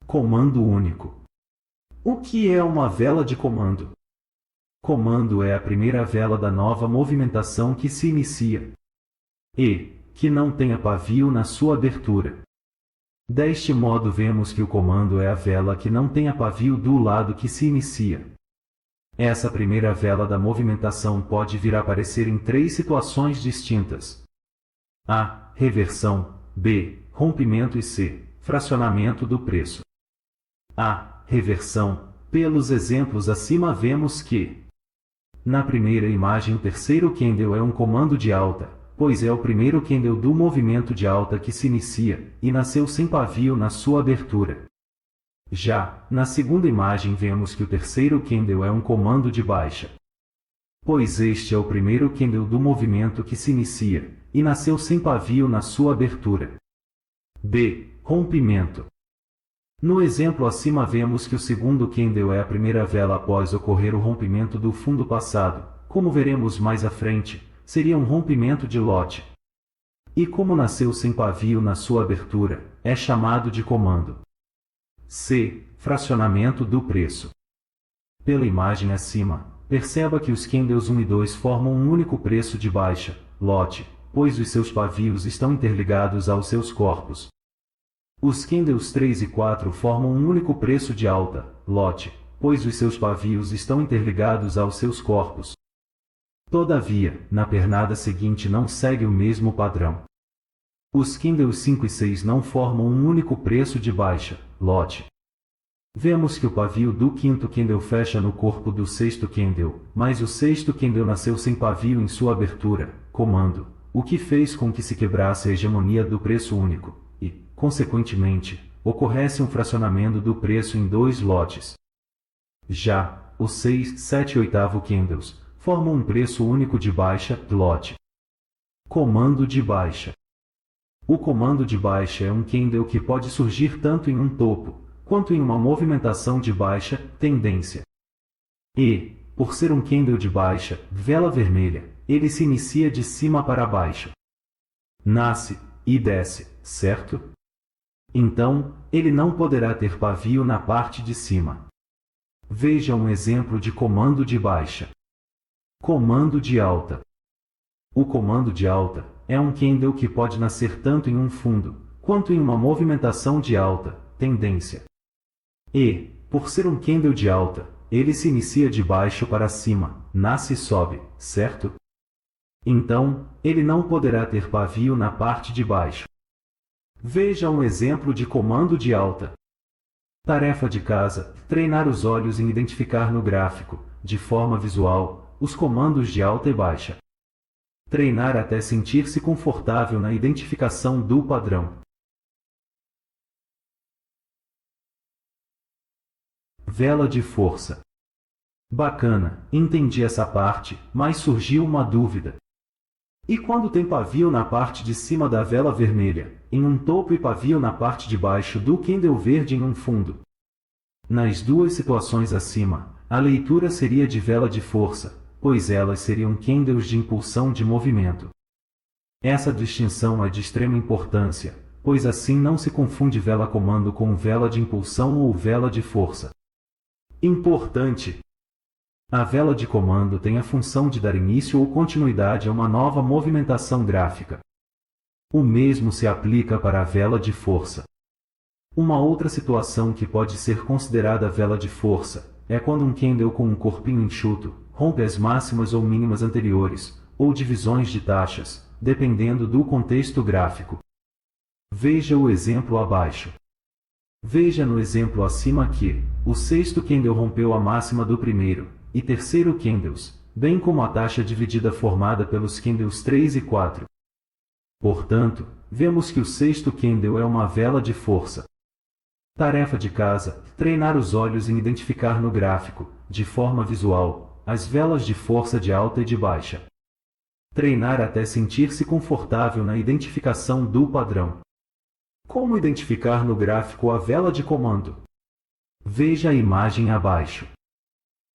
Comando único. O que é uma vela de comando? Comando é a primeira vela da nova movimentação que se inicia e que não tenha pavio na sua abertura. Deste modo vemos que o comando é a vela que não tenha pavio do lado que se inicia. Essa primeira vela da movimentação pode vir a aparecer em três situações distintas: A. Reversão. B. Rompimento. E C. Fracionamento do preço. A. Reversão. Pelos exemplos acima vemos que, na primeira imagem, o terceiro candle é um comando de alta, pois é o primeiro candle do movimento de alta que se inicia, e nasceu sem pavio na sua abertura. Já, na segunda imagem vemos que o terceiro candle é um comando de baixa, pois este é o primeiro candle do movimento que se inicia, e nasceu sem pavio na sua abertura. B. Rompimento. No exemplo acima vemos que o segundo candle é a primeira vela após ocorrer o rompimento do fundo passado. Como veremos mais à frente, seria um rompimento de lote. E como nasceu sem pavio na sua abertura, é chamado de comando. C. Fracionamento do preço. Pela imagem acima, perceba que os candles 1 e 2 formam um único preço de baixa, lote, pois os seus pavios estão interligados aos seus corpos. Os candles 3 e 4 formam um único preço de alta, lote, pois os seus pavios estão interligados aos seus corpos. Todavia, na pernada seguinte não segue o mesmo padrão. Os candles 5 e 6 não formam um único preço de baixa, lote. Vemos que o pavio do quinto candle fecha no corpo do sexto candle, mas o sexto candle nasceu sem pavio em sua abertura, comando, o que fez com que se quebrasse a hegemonia do preço único, e, consequentemente, ocorresse um fracionamento do preço em dois lotes. Já, os 6, 7 e 8º candles formam um preço único de baixa, lote. Comando de baixa. O comando de baixa é um candle que pode surgir tanto em um topo, quanto em uma movimentação de baixa tendência. E, por ser um candle de baixa, vela vermelha, ele se inicia de cima para baixo. Nasce e desce, certo? Então, ele não poderá ter pavio na parte de cima. Veja um exemplo de comando de baixa. Comando de alta. O comando de alta é um candle que pode nascer tanto em um fundo, quanto em uma movimentação de alta tendência. E, por ser um candle de alta, ele se inicia de baixo para cima, nasce e sobe, certo? Então, ele não poderá ter pavio na parte de baixo. Veja um exemplo de comando de alta. Tarefa de casa: treinar os olhos em identificar no gráfico, de forma visual, os comandos de alta e baixa. Treinar até sentir-se confortável na identificação do padrão. Vela de força. Bacana, entendi essa parte, mas surgiu uma dúvida. E quando tem pavio na parte de cima da vela vermelha, em um topo e pavio na parte de baixo do candle verde em um fundo? Nas duas situações acima, a leitura seria de vela de força, pois elas seriam candles de impulsão de movimento. Essa distinção é de extrema importância, pois assim não se confunde vela comando com vela de impulsão ou vela de força. Importante! A vela de comando tem a função de dar início ou continuidade a uma nova movimentação gráfica. O mesmo se aplica para a vela de força. Uma outra situação que pode ser considerada vela de força é quando um candle com um corpinho enxuto rompe as máximas ou mínimas anteriores, ou divisões de taxas, dependendo do contexto gráfico. Veja o exemplo abaixo. Veja no exemplo acima que o sexto candle rompeu a máxima do primeiro e terceiro candles, bem como a taxa dividida formada pelos candles 3 e 4. Portanto, vemos que o sexto candle é uma vela de força. Tarefa de casa: treinar os olhos em identificar no gráfico, de forma visual, as velas de força de alta e de baixa. Treinar até sentir-se confortável na identificação do padrão. Como identificar no gráfico a vela de comando? Veja a imagem abaixo.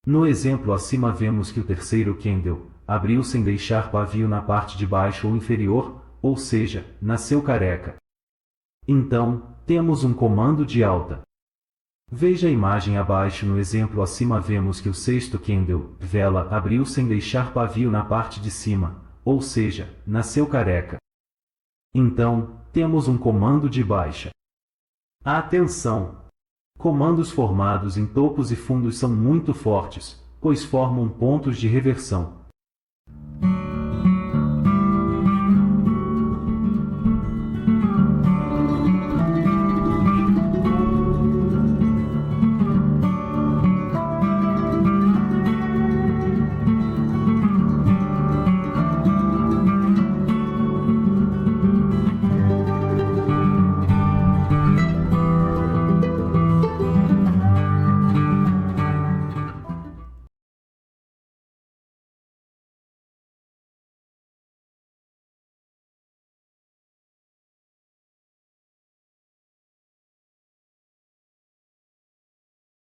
No exemplo acima vemos que o terceiro candle abriu sem deixar pavio na parte de baixo ou inferior, ou seja, nasceu careca. Então, temos um comando de alta. Veja a imagem abaixo. No exemplo acima vemos que o sexto candle, vela, abriu sem deixar pavio na parte de cima, ou seja, nasceu careca. Então, temos um comando de baixa. Atenção! Comandos formados em topos e fundos são muito fortes, pois formam pontos de reversão.